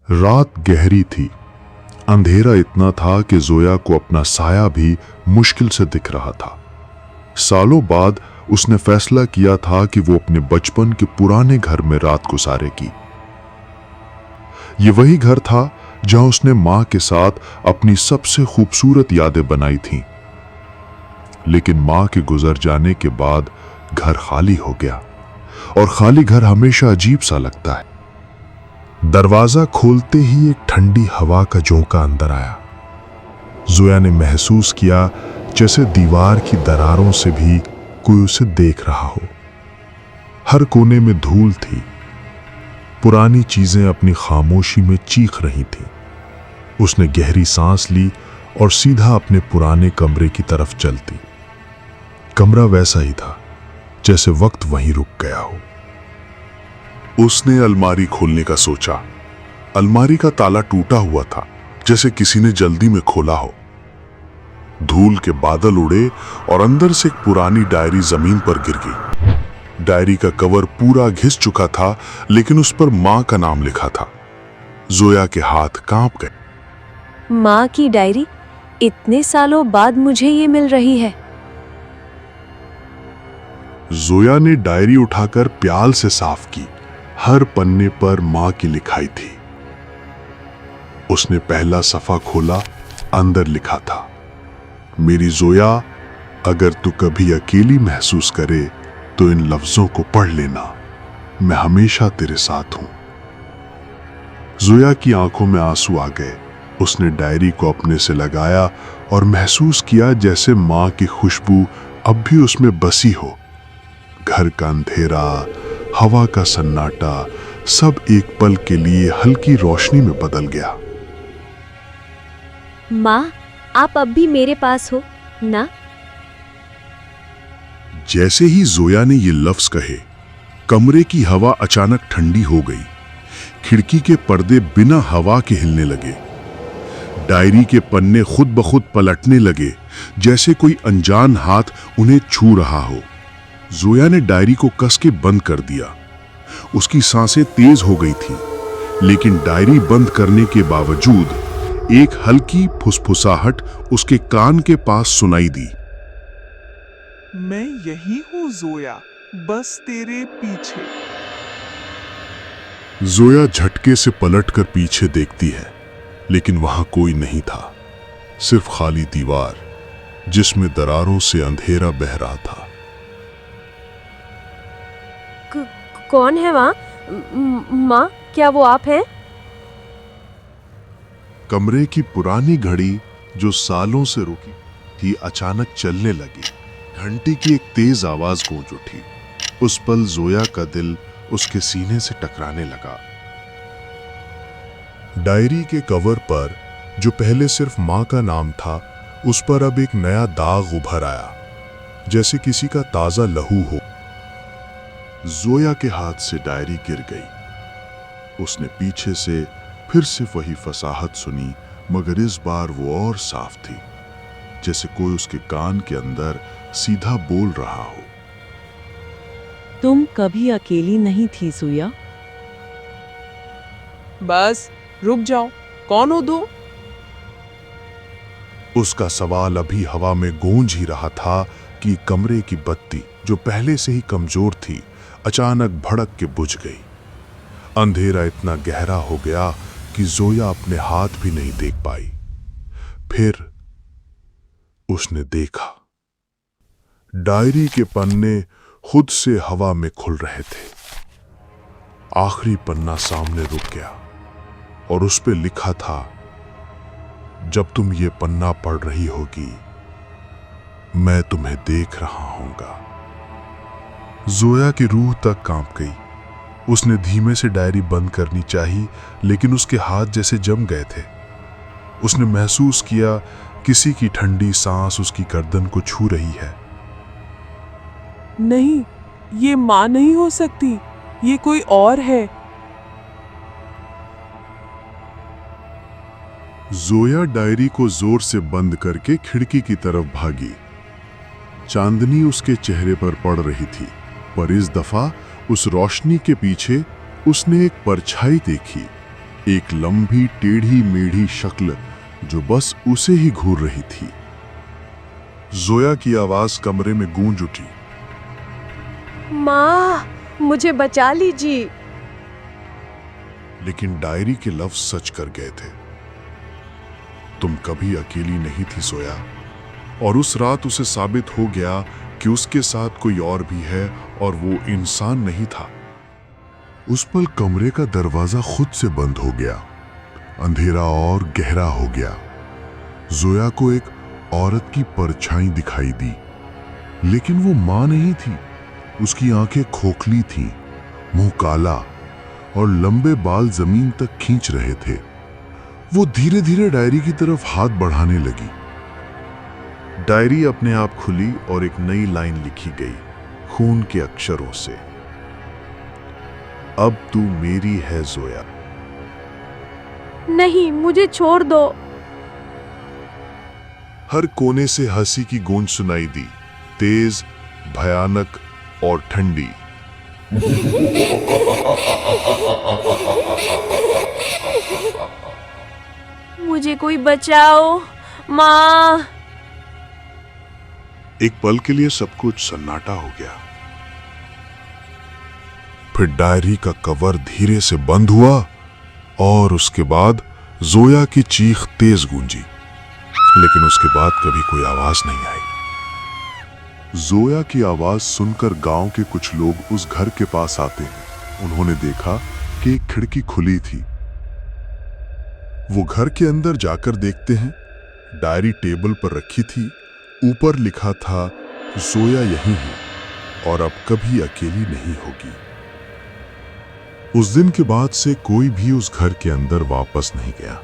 रात गहरी थी। अंधेरा इतना था कि जोया को अपना साया भी मुश्किल से दिख रहा था। सालों बाद उसने फैसला किया था कि वो अपने बचपन के पुराने घर में रात गुजारेगी। ये वही घर था जहां उसने मां के साथ अपनी सबसे खूबसूरत यादें बनाई थीं। लेकिन मां के गुजर जाने के बाद घर खाली हो गया, और खाली घर हमेशा अजीब सा लगता है। दरवाजा खोलते ही एक ठंडी हवा का झोंका अंदर आया। जोया ने महसूस किया जैसे दीवार की दरारों से भी कोई उसे देख रहा हो। हर कोने में धूल थी। पुरानी चीजें अपनी खामोशी में चीख रही थीं। उसने गहरी सांस ली और सीधा अपने पुराने कमरे की तरफ चलती। कमरा वैसा ही था जैसे वक्त वहीं रुक गया हो। उसने अलमारी खोलने का सोचा। अलमारी का ताला टूटा हुआ था, जैसे किसी ने जल्दी में खोला हो। धूल के बादल उड़े और अंदर से एक पुरानी डायरी जमीन पर गिर गई। डायरी का कवर पूरा घिस चुका था, लेकिन उस पर मां का नाम लिखा था। जोया के हाथ कांप गए। माँ की डायरी, इतने सालों बाद मुझे ये मिल रही है। जोया ने डायरी उठाकर प्याल से साफ की। हर पन्ने पर मां की लिखाई थी। उसने पहला सफा खोला। अंदर लिखा था, मेरी जोया, अगर तू कभी अकेली महसूस करे तो इन लफ्जों को पढ़ लेना। मैं हमेशा तेरे साथ हूं। जोया की आंखों में आंसू आ गए। उसने डायरी को अपने से लगाया और महसूस किया जैसे मां की खुशबू अब भी उसमें बसी हो। घर का अंधेरा, हवा का सन्नाटा, सब एक पल के लिए हल्की रोशनी में बदल गया। माँ, आप अब भी मेरे पास हो ना? जैसे ही जोया ने ये लफ्ज कहे, कमरे की हवा अचानक ठंडी हो गई। खिड़की के पर्दे बिना हवा के हिलने लगे। डायरी के पन्ने खुद ब खुद पलटने लगे, जैसे कोई अनजान हाथ उन्हें छू रहा हो। जोया ने डायरी को कस के बंद कर दिया। उसकी सांसें तेज हो गई थीं, लेकिन डायरी बंद करने के बावजूद एक हल्की फुसफुसाहट उसके कान के पास सुनाई दी। मैं यही हूं जोया, बस तेरे पीछे। जोया झटके से पलटकर पीछे देखती है, लेकिन वहां कोई नहीं था। सिर्फ खाली दीवार, जिसमें दरारों से अंधेरा बह रहा था। कौन है वहाँ? माँ, क्या वो आप हैं? कमरे की पुरानी घड़ी जो सालों से रुकी थी अचानक चलने लगी। घंटी की एक तेज आवाज गूंज उठी। उस पल जोया का दिल उसके सीने से टकराने लगा। डायरी के कवर पर, जो पहले सिर्फ मां का नाम था, उस पर अब एक नया दाग उभर आया, जैसे किसी का ताजा लहू हो। जोया के हाथ से डायरी गिर गई। उसने पीछे से फिर से वही फसाहत सुनी, मगर इस बार वो और साफ थी, जैसे कोई उसके कान के अंदर सीधा बोल रहा हो। तुम कभी अकेली नहीं थी जोया। बस रुक जाओ, कौन हो तुम? उसका सवाल अभी हवा में गूंज ही रहा था कि कमरे की बत्ती, जो पहले से ही कमजोर थी, अचानक भड़क के बुझ गई। अंधेरा इतना गहरा हो गया कि जोया अपने हाथ भी नहीं देख पाई। फिर उसने देखा, डायरी के पन्ने खुद से हवा में खुल रहे थे। आखिरी पन्ना सामने रुक गया और उस पे लिखा था, जब तुम ये पन्ना पढ़ रही होगी, मैं तुम्हें देख रहा हूंगा। जोया की रूह तक कांप गई। उसने धीमे से डायरी बंद करनी चाहिए, लेकिन उसके हाथ जैसे जम गए थे। उसने महसूस किया किसी की ठंडी सांस उसकी गर्दन को छू रही है। नहीं, ये माँ नहीं हो सकती, ये कोई और है। जोया डायरी को जोर से बंद करके खिड़की की तरफ भागी। चांदनी उसके चेहरे पर पड़ रही थी, पर इस दफा उस रोशनी के पीछे उसने एक परछाई देखी, एक लंबी टेढ़ी मेढ़ी शक्ल जो बस उसे ही घूर रही थी। जोया की आवाज कमरे में गूंज उठी। माँ, मुझे बचा लीजिए। लेकिन डायरी के लफ्ज सच कर गए थे। तुम कभी अकेली नहीं थी जोया। और उस रात उसे साबित हो गया कि उसके साथ कोई और भी है और वो इंसान नहीं था। उस पल कमरे का दरवाजा खुद से बंद हो गया। अंधेरा और गहरा हो गया। जोया को एक औरत की परछाई दिखाई दी, लेकिन वो मां नहीं थी। उसकी आंखें खोखली थीं, मुंह काला और लंबे बाल जमीन तक खींच रहे थे। वो धीरे धीरे डायरी की तरफ हाथ बढ़ाने लगी। डायरी अपने आप खुली और एक नई लाइन लिखी गई, खून के अक्षरों से। अब तू मेरी है जोया। नहीं, मुझे छोड़ दो। हर कोने से हंसी की गूंज सुनाई दी, तेज, भयानक और ठंडी। मुझे कोई बचाओ, माँ। एक पल के लिए सब कुछ सन्नाटा हो गया। फिर डायरी का कवर धीरे से बंद हुआ और उसके बाद जोया की चीख तेज गूंजी, लेकिन उसके बाद कभी कोई आवाज नहीं आई। जोया की आवाज सुनकर गांव के कुछ लोग उस घर के पास आते हैं। उन्होंने देखा कि एक खिड़की खुली थी। वो घर के अंदर जाकर देखते हैं, डायरी टेबल पर रखी थी। ऊपर लिखा था, जोया यहीं है और अब कभी अकेली नहीं होगी। उस दिन के बाद से कोई भी उस घर के अंदर वापस नहीं गया।